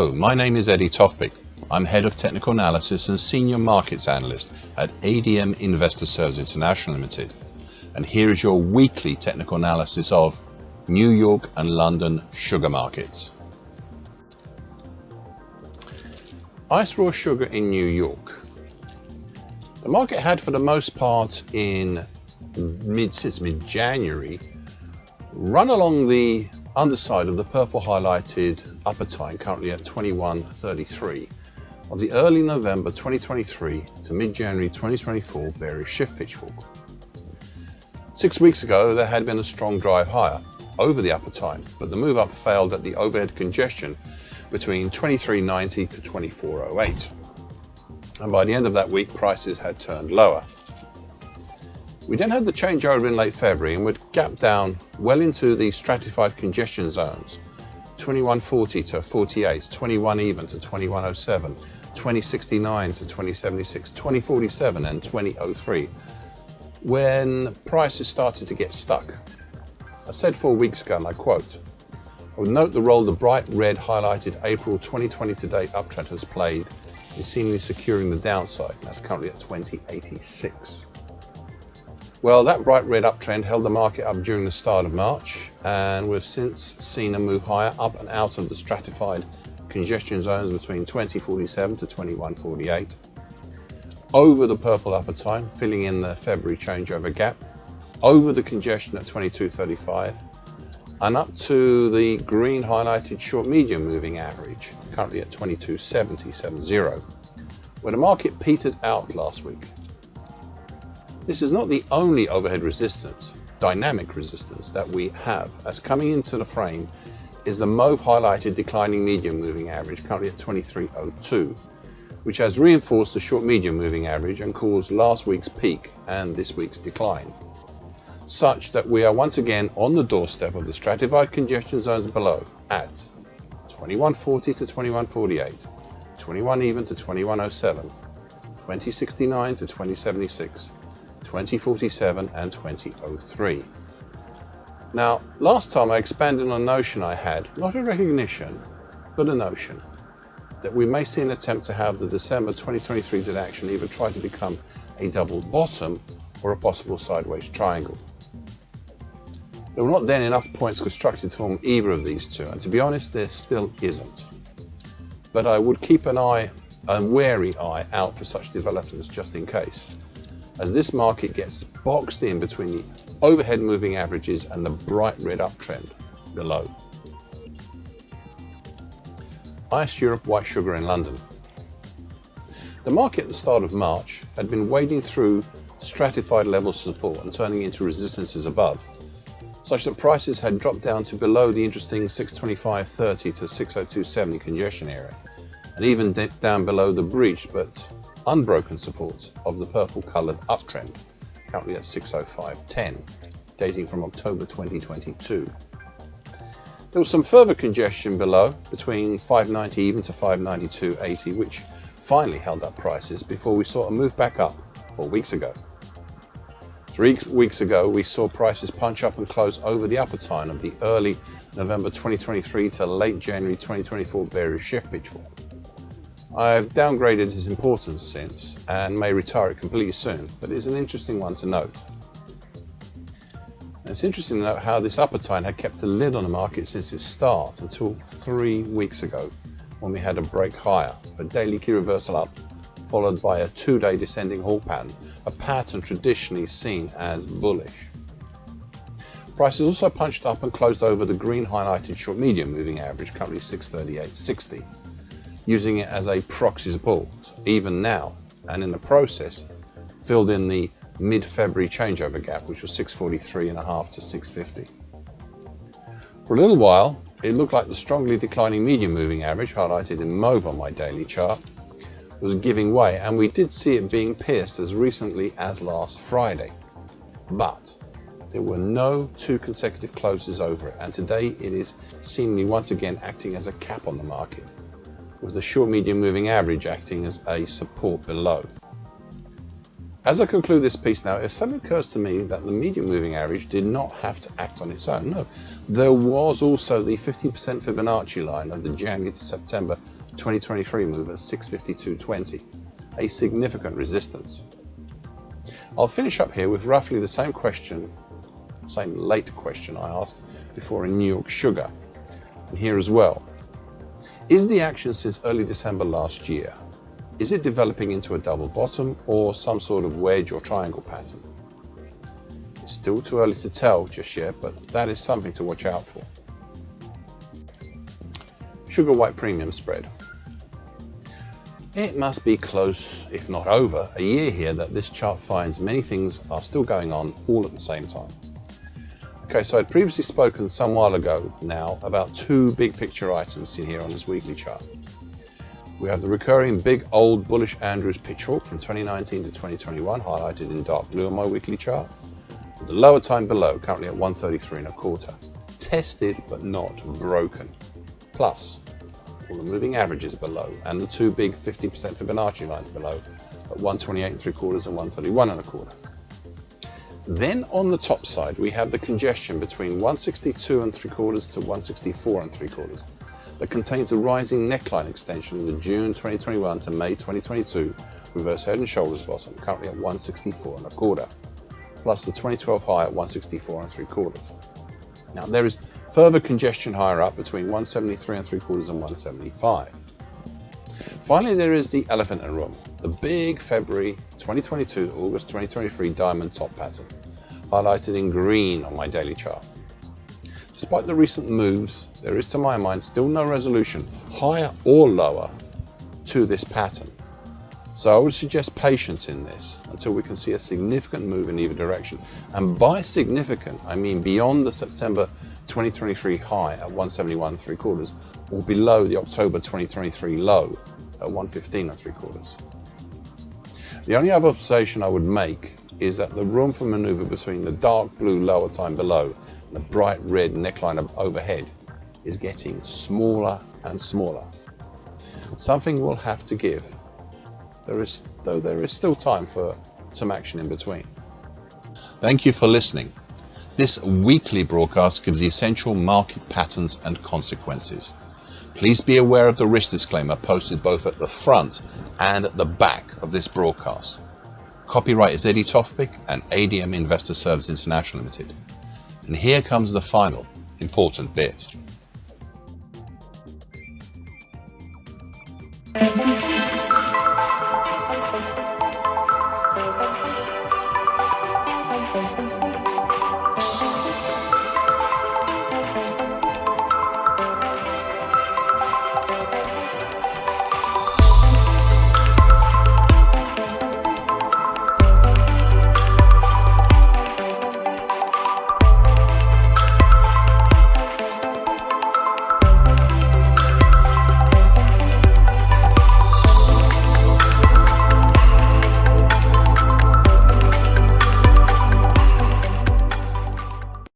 Hello, my name is Tofpik. I'm Head of Technical Analysis and Senior Markets Analyst at ADM Investor Services International Limited. And here is your weekly technical analysis of New York and London sugar markets. Ice raw sugar in New York. The market had, for the most part, since mid-January, run along the underside of the purple highlighted upper time, currently at 21.33, of the early November 2023 to mid-January 2024 bearish shift pitch fork. 6 weeks ago, there had been a strong drive higher over the upper time, but the move up failed at the overhead congestion between 23.90 to 24.08. And by the end of that week, prices had turned lower. We then had the changeover in late February and would gap down well into the stratified congestion zones, 2140 to 48, 21 even to 2107, 2069 to 2076, 2047 and 2003, when prices started to get stuck. I said 4 weeks ago, and I quote, "I would note the role the bright red highlighted April 2020 to date uptrend has played in seemingly securing the downside." That's currently at 2086. Well, that bright red uptrend held the market up during the start of March, and we've since seen a move higher up and out of the stratified congestion zones between 2047 to 2148, over the purple upper time, filling in the February changeover gap, over the congestion at 2235, and up to the green highlighted short medium moving average, currently at 2270.70, where the market petered out last week. This is not the only overhead resistance, dynamic resistance, that we have, as coming into the frame is the mauve highlighted declining medium moving average, currently at 2302, which has reinforced the short medium moving average and caused last week's peak and this week's decline, such that we are once again on the doorstep of the stratified congestion zones below at 2140 to 2148, 21 even to 2107, 2069 to 2076, 2047 and 2003. Now, last time I expanded on a notion I had, not a recognition, but a notion, that we may see an attempt to have the December 2023 did action either try to become a double bottom or a possible sideways triangle. There were not then enough points constructed to form either of these two, and to be honest, there still isn't. But I would keep a wary eye out for such developments just in case, as this market gets boxed in between the overhead moving averages and the bright red uptrend below. Ice Europe white sugar in London. The market at the start of March had been wading through stratified levels of support and turning into resistances above, such that prices had dropped down to below the interesting 625.30 to 602.70 congestion area, and even dipped down below the breached but unbroken supports of the purple coloured uptrend, currently at 605.10, dating from October 2022. There was some further congestion below, between 590 even to 592.80, which finally held up prices before we saw a move back up 4 weeks ago. 3 weeks ago, we saw prices punch up and close over the upper time of the early November 2023 to late January 2024 bearish shift pitch fork. I've downgraded its importance since and may retire it completely soon, but it's an interesting one to note. And it's interesting to note how this upper time had kept a lid on the market since its start until 3 weeks ago, when we had a break higher, a daily key reversal up, followed by a 2-day descending halt pattern, a pattern traditionally seen as bullish. Prices also punched up and closed over the green highlighted short medium moving average, currently 638.60. Using it as a proxy support, even now, and in the process, filled in the mid-February changeover gap, which was 643.5 to 650. For a little while, it looked like the strongly declining medium moving average, highlighted in mauve on my daily chart, was giving way, and we did see it being pierced as recently as last Friday. But there were no 2 consecutive closes over it, and today it is seemingly once again acting as a cap on the market, with the short medium moving average acting as a support below. As I conclude this piece now, it suddenly occurs to me that the medium moving average did not have to act on its own. No, there was also the 50% Fibonacci line of the January to September 2023 move at 652.20, a significant resistance. I'll finish up here with roughly the same late question I asked before in New York Sugar, and here as well. Is the action since early December last year, is it developing into a double bottom or some sort of wedge or triangle pattern? It's still too early to tell just yet, but that is something to watch out for. Sugar white premium spread. It must be close, if not over, a year here that this chart finds many things are still going on all at the same time. Okay, so I'd previously spoken some while ago now about two big picture items seen here on this weekly chart. We have the recurring big old bullish Andrews pitchfork from 2019 to 2021, highlighted in dark blue on my weekly chart, with the lower time below, currently at 133.25. Tested but not broken. Plus, all the moving averages below, and the two big 50% Fibonacci lines below at 128.75 and 131.25. Then on the top side, we have the congestion between 162.75 to 164.75 that contains a rising neckline extension in the June 2021 to May 2022 reverse head and shoulders bottom, currently at 164.25, plus the 2012 high at 164.75. Now there is further congestion higher up between 173.75 and 175. Finally, there is the elephant in the room, the big February 2022 to August 2023 diamond top pattern, highlighted in green on my daily chart. Despite the recent moves, there is to my mind still no resolution, higher or lower, to this pattern. So I would suggest patience in this until we can see a significant move in either direction. And by significant, I mean beyond the September 2023 high at 171.75 or below the October 2023 low at 115.75. The only other observation I would make is that the room for maneuver between the dark blue lower time below and the bright red neckline overhead is getting smaller and smaller. Something will have to give, though there is still time for some action in between. Thank you for listening. This weekly broadcast gives the essential market patterns and consequences. Please be aware of the risk disclaimer posted both at the front and at the back of this broadcast. Copyright is Eddie Tofpik and ADM Investor Service International Limited. And here comes the final important bit.